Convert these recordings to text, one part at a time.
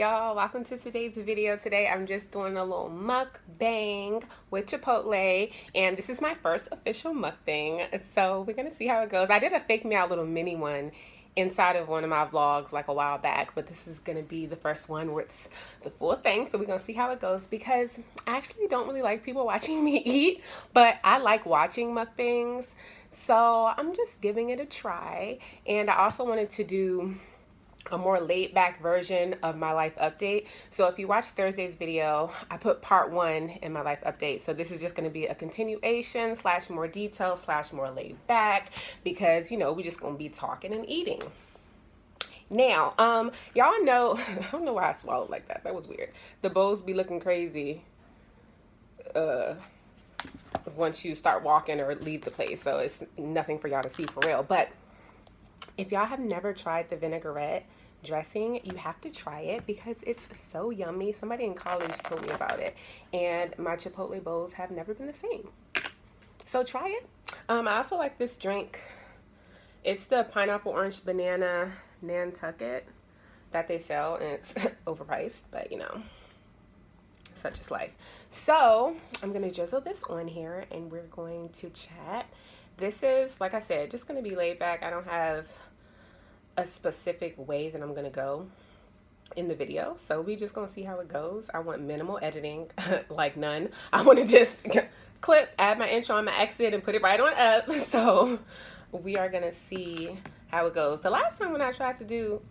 y'all, welcome to today's video. Today I'm just doing a little mukbang with Chipotle, and this is my first official mukbang, so we're gonna see how it goes. I did a fake me out little mini one inside of one of my vlogs like a while back, but this is gonna be the first one where it's the full thing, so we're gonna see how it goes because I actually don't really like people watching me eat, but I like watching mukbangs, so I'm just giving it a try. And I also wanted to do a more laid back version of my life update. So if you watch Thursday's video, I put part 1 in my life update. So this is just going to be a continuation / more detail / more laid back, because you know we just going to be talking and eating. Now, y'all know, I don't know why I swallowed like that. That was weird. The bowls be looking crazy once you start walking or leave the place. So it's nothing for y'all to see for real. But if y'all have never tried the vinaigrette dressing, you have to try it because it's so yummy. Somebody in college told me about it, and my Chipotle bowls have never been the same. So try it. I also like this drink. It's the pineapple orange banana Nantucket that they sell, and it's overpriced, but you know, such is life. So I'm gonna drizzle this on here and we're going to chat. This is, like I said, just gonna be laid back. I don't have a specific way that I'm gonna go in the video, so we just gonna see how it goes. I want minimal editing, like none. I want to just clip, add my intro and my exit, and put it right on up. So we are gonna see how it goes. The last time when I tried to do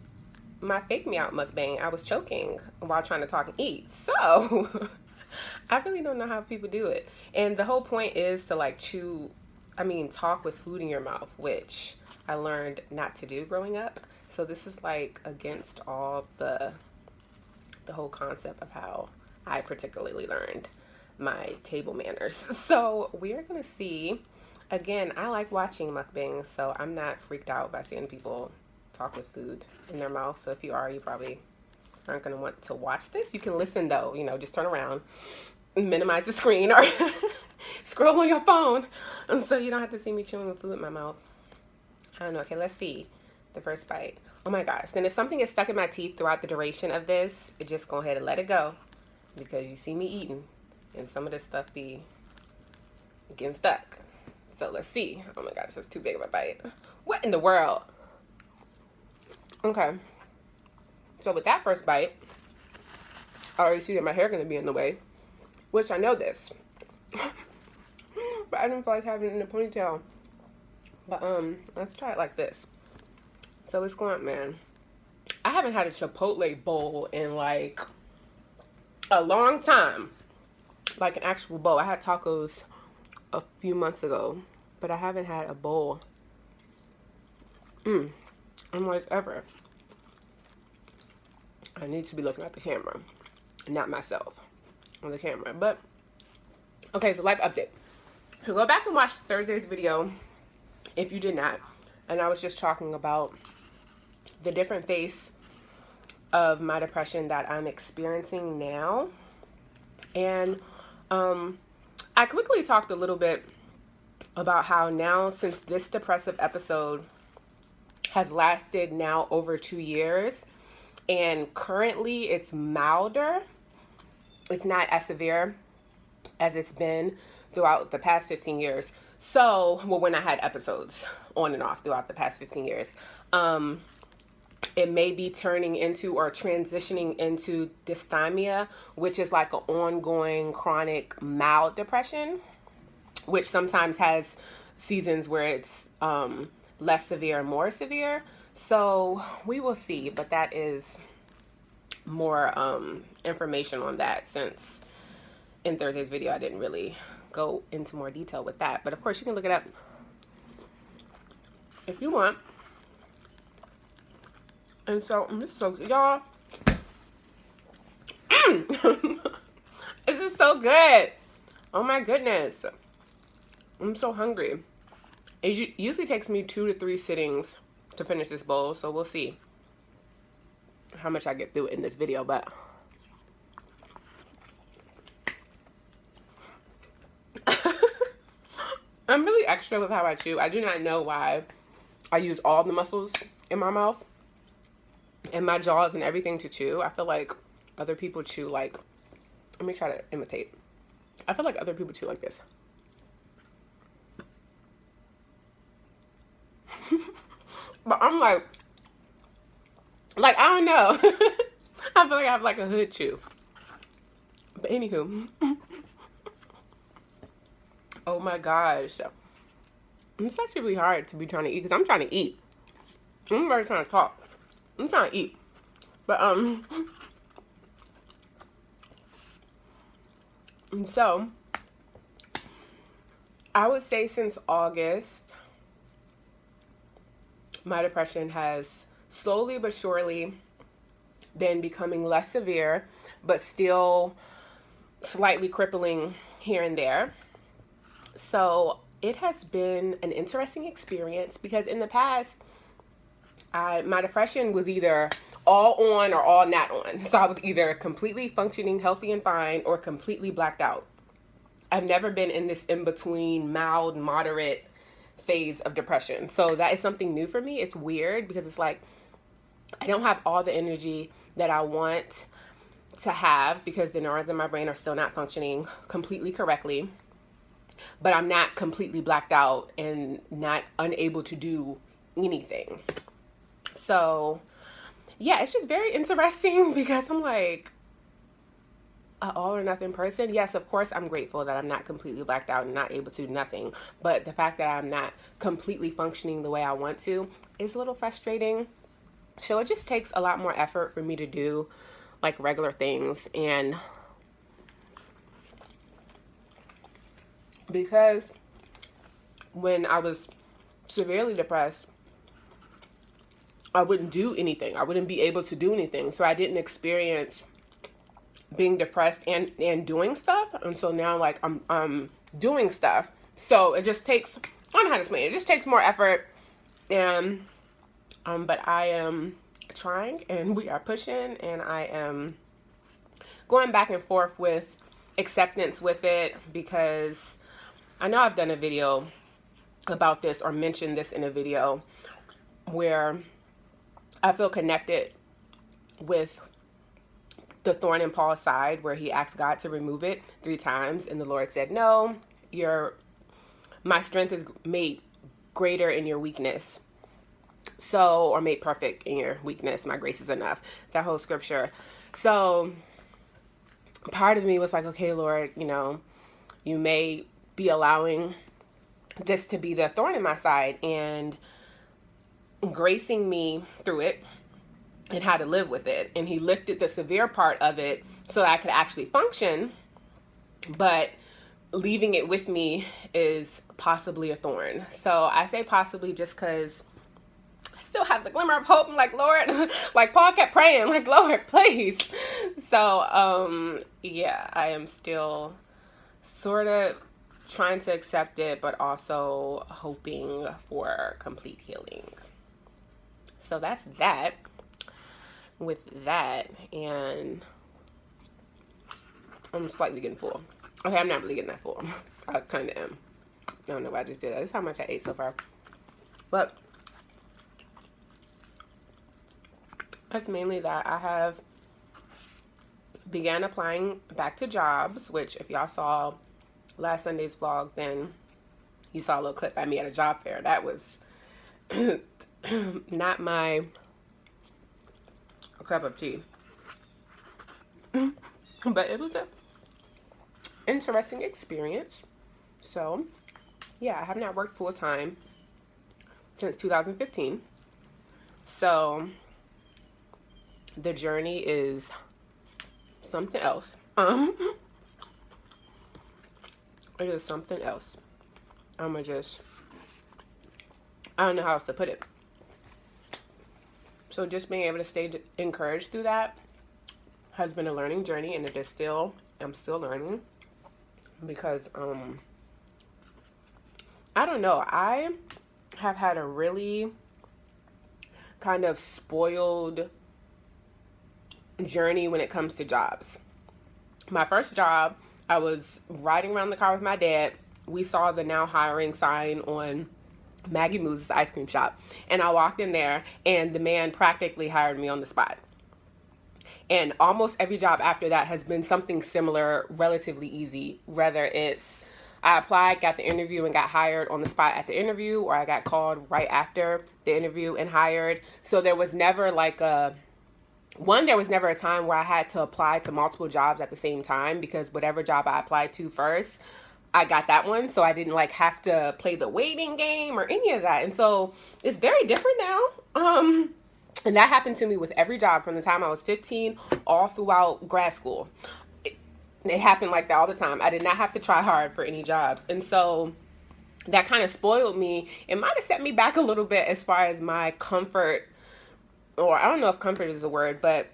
my fake me out mukbang, I was choking while trying to talk and eat. So I really don't know how people do it. And the whole point is to like talk with food in your mouth, which I learned not to do growing up. So this is like against all the whole concept of how I particularly learned my table manners. So we're gonna see. Again, I like watching mukbangs, so I'm not freaked out by seeing people talk with food in their mouth. So if you are, you probably aren't gonna want to watch this. You can listen though, you know, just turn around, minimize the screen, or scroll on your phone, so you don't have to see me chewing with food in my mouth. I don't know. Okay, let's see the first bite. Oh my gosh. Then if something is stuck in my teeth throughout the duration of this, just go ahead and let it go, because you see me eating and some of this stuff be getting stuck. So let's see. Oh my gosh, that's too big of a bite. What in the world? Okay. So with that first bite, I already see that my hair gonna be in the way, which I know this. But I didn't feel like having it in a ponytail. But let's try it like this. So it's going, man. I haven't had a Chipotle bowl in like a long time. Like an actual bowl. I had tacos a few months ago, but I haven't had a bowl in like ever. I need to be looking at the camera, not myself on the camera. But okay, so life update. So go back and watch Thursday's video if you did not, and I was just talking about the different phase of my depression that I'm experiencing now. And I quickly talked a little bit about how now, since this depressive episode has lasted now over 2 years, and currently it's milder, it's not as severe as it's been throughout the past 15 years. So, well, when I had episodes on and off throughout the past 15 years, it may be turning into or transitioning into dysthymia, which is like an ongoing chronic mild depression, which sometimes has seasons where it's less severe and more severe. So we will see, but that is more information on that, since in Thursday's video I didn't really go into more detail with that. But of course you can look it up if you want. And so this is so good, y'all. This is so good. Oh my goodness, I'm so hungry. It usually takes me 2 to 3 sittings to finish this bowl, so we'll see how much I get through in this video. But I'm really extra with how I chew. I do not know why I use all the muscles in my mouth and my jaws and everything to chew. I feel like other people chew like, let me try to imitate. I feel like other people chew like this. But I'm like I don't know. I feel like I have like a hood chew. But anywho. Oh my gosh. It's actually really hard to be trying to eat because I'm trying to eat. I'm very trying to talk. I'm trying to eat. But and so I would say since August, my depression has slowly but surely been becoming less severe, but still slightly crippling here and there. So it has been an interesting experience because in the past, my depression was either all on or all not on. So I was either completely functioning healthy and fine or completely blacked out. I've never been in this in-between mild, moderate phase of depression. So that is something new for me. It's weird because it's like I don't have all the energy that I want to have because the neurons in my brain are still not functioning completely correctly. But I'm not completely blacked out and not unable to do anything. So yeah, it's just very interesting because I'm like an all or nothing person. Yes, of course, I'm grateful that I'm not completely blacked out and not able to do nothing. But the fact that I'm not completely functioning the way I want to is a little frustrating. So it just takes a lot more effort for me to do like regular things. And because when I was severely depressed, I wouldn't do anything. I wouldn't be able to do anything. So I didn't experience being depressed and doing stuff. And so now like I'm doing stuff. So it just takes, I don't know how to explain it. It just takes more effort. And but I am trying and we are pushing and I am going back and forth with acceptance with it because I know I've done a video about this or mentioned this in a video where I feel connected with the thorn in Paul's side where he asked God to remove it 3 times and the Lord said, no, my strength is made greater in your weakness. So, or made perfect in your weakness. My grace is enough. That whole scripture. So part of me was like, okay, Lord, you know, you may be allowing this to be the thorn in my side and gracing me through it and how to live with it. And he lifted the severe part of it so that I could actually function, but leaving it with me is possibly a thorn. So I say possibly just because I still have the glimmer of hope. I'm like, Lord, like Paul kept praying, like, Lord, please. So yeah, I am still sort of trying to accept it, but also hoping for complete healing. So that's that. With that, and I'm slightly getting full. Okay, I'm not really getting that full. I kind of am. I don't know why I just did that. This is how much I ate so far. But that's mainly that. I have began applying back to jobs, which if y'all saw last Sunday's vlog, then you saw a little clip of me at a job fair. That was not my cup of tea. But it was an interesting experience. So yeah, I have not worked full time since 2015. So the journey is something else. It is something else. I don't know how else to put it. So just being able to stay encouraged through that has been a learning journey, and it is still, I'm still learning because, I don't know, I have had a really kind of spoiled journey when it comes to jobs. My first job, I was riding around the car with my dad. We saw the now hiring sign on Maggie Moo's ice cream shop, and I walked in there and the man practically hired me on the spot. And almost every job after that has been something similar, relatively easy. Whether it's I applied, got the interview, and got hired on the spot at the interview, or I got called right after the interview and hired. So there was never like there was never a time where I had to apply to multiple jobs at the same time, because whatever job I applied to first, I got that one. So I didn't like have to play the waiting game or any of that. And so it's very different now. And that happened to me with every job from the time I was 15 all throughout grad school. It happened like that all the time. I did not have to try hard for any jobs. And so that kind of spoiled me. It might have set me back a little bit as far as my comfort, or I don't know if comfort is a word, but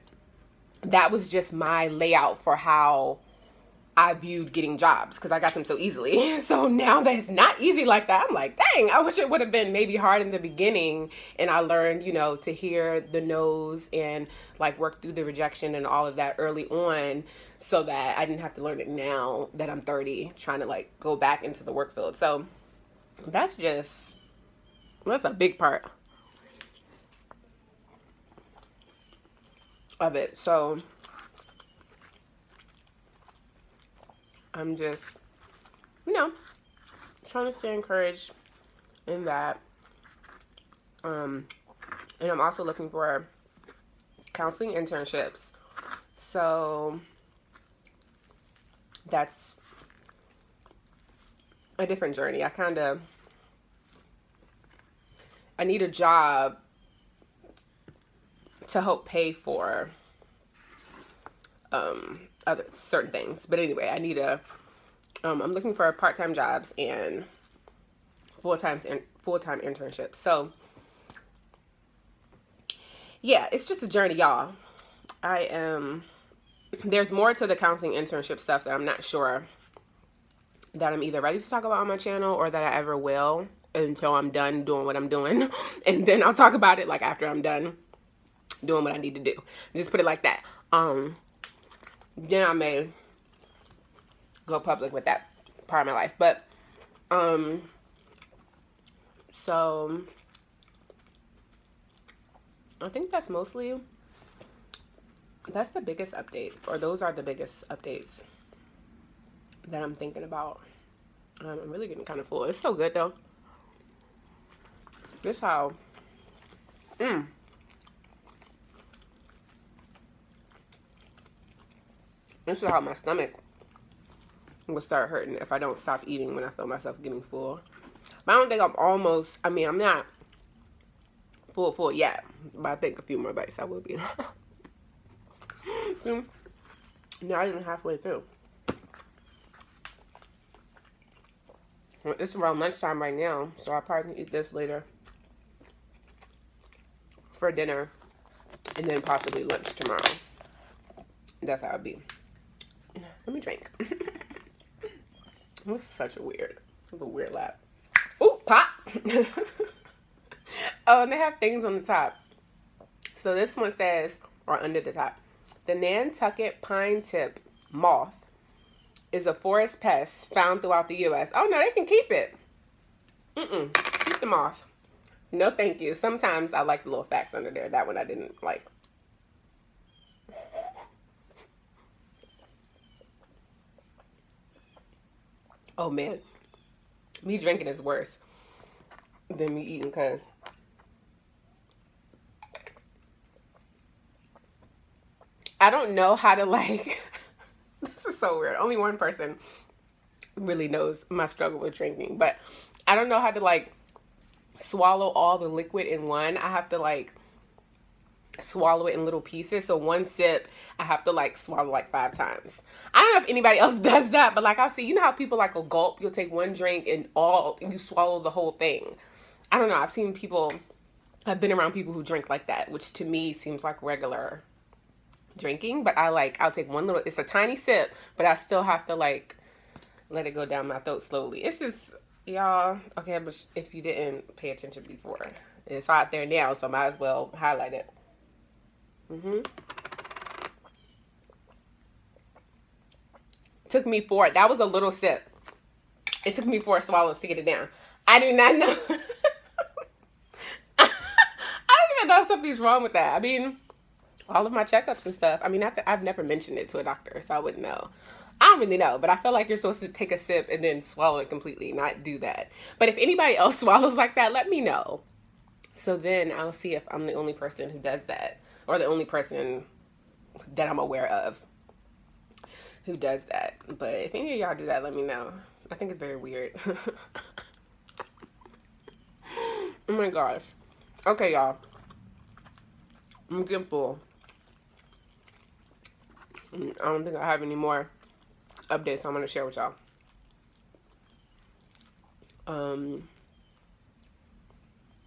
that was just my layout for how I viewed getting jobs, because I got them so easily. So now that it's not easy like that, I'm like, dang, I wish it would have been maybe hard in the beginning. And I learned, to hear the no's and like work through the rejection and all of that early on, so that I didn't have to learn it now that I'm 30, trying to like go back into the work field. So that's a big part of it. So I'm just, trying to stay encouraged in that. And I'm also looking for counseling internships. So that's a different journey. I need a job to help pay for other certain things. But anyway, I'm looking for part-time jobs and full-time internships. So yeah, it's just a journey, y'all. There's more to the counseling internship stuff that I'm not sure that I'm either ready to talk about on my channel, or that I ever will, until I'm done doing what I'm doing. And then I'll talk about it like after I'm done doing what I need to do. Just put it like that. Then I may go public with that part of my life. But so I think that's the biggest update, or those are the biggest updates that I'm thinking about. I'm really getting kind of full. It's so good though. This how this is how my stomach will start hurting if I don't stop eating when I feel myself getting full. But I don't think I'm not full yet. But I think a few more bites I will be. Not even halfway through. Well, it's around lunchtime right now, so I'll probably eat this later for dinner, and then possibly lunch tomorrow. That's how it'll be. Let me drink. This is such a weird laugh. Ooh, pop! Oh, and they have things on the top. So this one says, or under the top, the Nantucket pine tip moth is a forest pest found throughout the U.S. Oh, no, they can keep it. Keep the moth. No, thank you. Sometimes I like the little facts under there. That one I didn't like. Oh, man. Me drinking is worse than me eating, because I don't know how to like... This is so weird. Only one person really knows my struggle with drinking, but I don't know how to like swallow all the liquid in one. I have to like swallow it in little pieces. So one sip, I have to like swallow like 5 times. I don't know if anybody else does that, but like I'll see, how people like a gulp, you'll take one drink and you swallow the whole thing. I don't know. I've been around people who drink like that, which to me seems like regular drinking, but I'll take one little, it's a tiny sip, but I still have to like let it go down my throat slowly. It's just, y'all, okay, but if you didn't pay attention before, it's out there now, so I might as well highlight it. Took me that was a little sip. It took me 4 swallows to get it down. I do not know. I don't even know if something's wrong with that. I mean, all of my checkups and stuff. I mean, I've never mentioned it to a doctor, so I wouldn't know. I don't really know, but I feel like you're supposed to take a sip and then swallow it completely, not do that. But if anybody else swallows like that, let me know. So then I'll see if I'm the only person who does that, or the only person that I'm aware of who does that. But if any of y'all do that, let me know. I think it's very weird. Oh my gosh. Okay, y'all. I'm getting full. I don't think I have any more updates I'm going to share with y'all.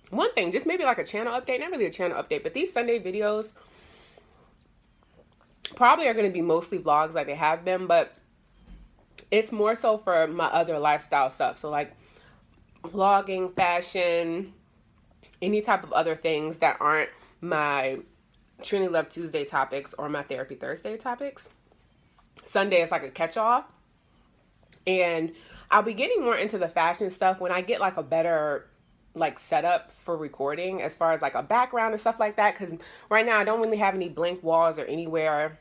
One thing, just maybe like a channel update. Not really a channel update, but these Sunday videos probably are going to be mostly vlogs like they have been, but it's more so for my other lifestyle stuff. So like vlogging, fashion, any type of other things that aren't my Trinity Love Tuesday topics or my Therapy Thursday topics. Sunday is like a catch-all. And I'll be getting more into the fashion stuff when I get like a better like setup for recording, as far as like a background and stuff like that. Because right now I don't really have any blank walls or anywhere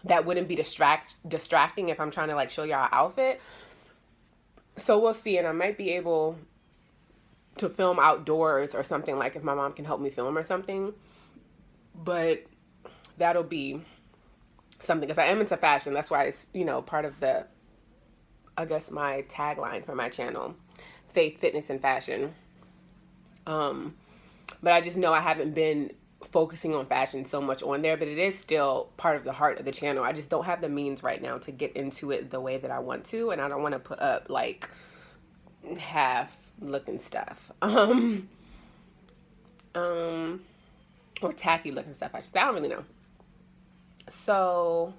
that wouldn't be distracting if I'm trying to like show y'all an outfit. So we'll see. And I might be able to film outdoors or something, like if my mom can help me film or something. But that'll be something, because I am into fashion. That's why it's, you know, part of the, I guess, my tagline for my channel, faith, fitness, and fashion. But I just know I haven't been focusing on fashion so much on there, but it is still part of the heart of the channel. I just don't have the means right now to get into it the way that I want to, and I don't want to put up like half looking stuff. Or tacky looking stuff. I don't really know. So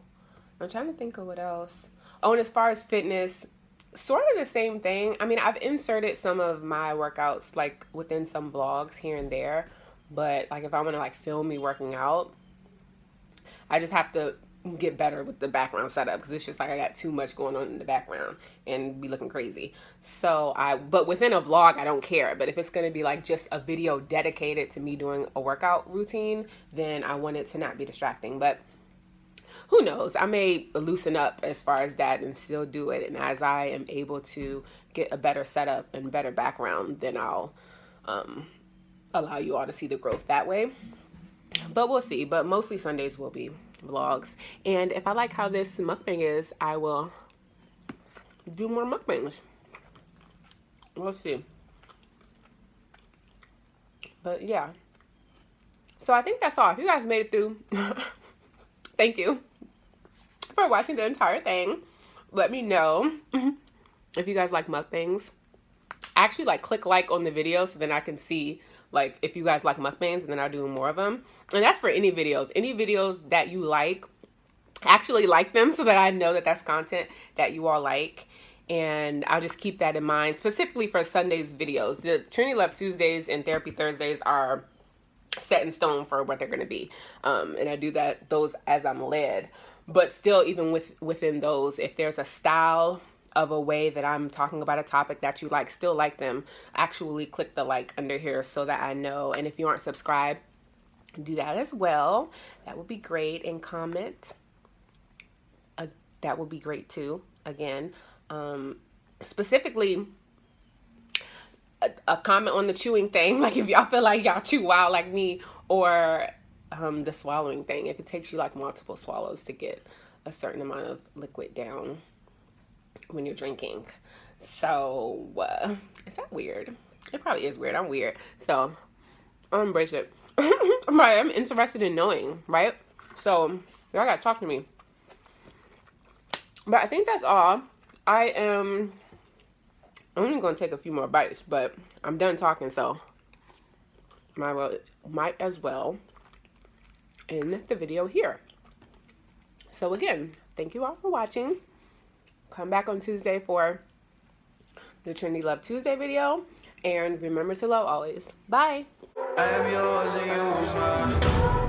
I'm trying to think of what else. Oh, and as far as fitness, sort of the same thing. I mean, I've inserted some of my workouts like within some vlogs here and there, but like if I want to like film me working out, I just have to get better with the background setup, because it's just like I got too much going on in the background and be looking crazy. So but within a vlog, I don't care. But if it's going to be like just a video dedicated to me doing a workout routine, then I want it to not be distracting. But who knows? I may loosen up as far as that and still do it. And as I am able to get a better setup and better background, then I'll allow you all to see the growth that way. But we'll see. But mostly Sundays will be vlogs. And if I like how this mukbang is, I will do more mukbangs. We'll see. But yeah. So I think that's all. If you guys made it through, thank you for watching the entire thing. Let me know if you guys like mukbangs. Actually, like, click like on the video so then I can see like if you guys like mukbangs, and then I'll do more of them. And that's for any videos that you like. Actually like them so that I know that that's content that you all like. And I'll just keep that in mind, specifically for Sunday's videos. The Trinity Love Tuesdays and Therapy Thursdays are set in stone for what they're going to be. And I do those as I'm led. But still, even within those, if there's a style of a way that I'm talking about a topic that you like, still like them, actually click the like under here so that I know. And if you aren't subscribed, do that as well. That would be great. And comment. That would be great too. Again, specifically a comment on the chewing thing. Like if y'all feel like y'all chew wild like me, or the swallowing thing. If it takes you like multiple swallows to get a certain amount of liquid down when you're drinking. So is that weird? It probably is weird. I'm weird. So I'll embrace it. I'm interested in knowing, right? So y'all gotta talk to me. But I think that's all. I am only going to take a few more bites, but I'm done talking, so might as well end the video here. So again, thank you all for watching. Come back on Tuesday for the Trinity Love Tuesday video. And remember to love always. Bye. I am yours and you are mine.